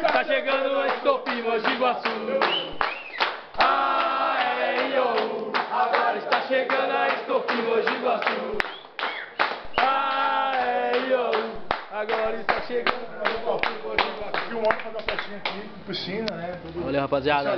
Tá chegando a Estopim, Mogi Guaçu. Agora está chegando a Estopim, Mogi Guaçu. Agora está chegando a Estopim, Mogi Guaçu. Filmando, fazer uma festinha aqui, piscina, né? Olha, rapaziada.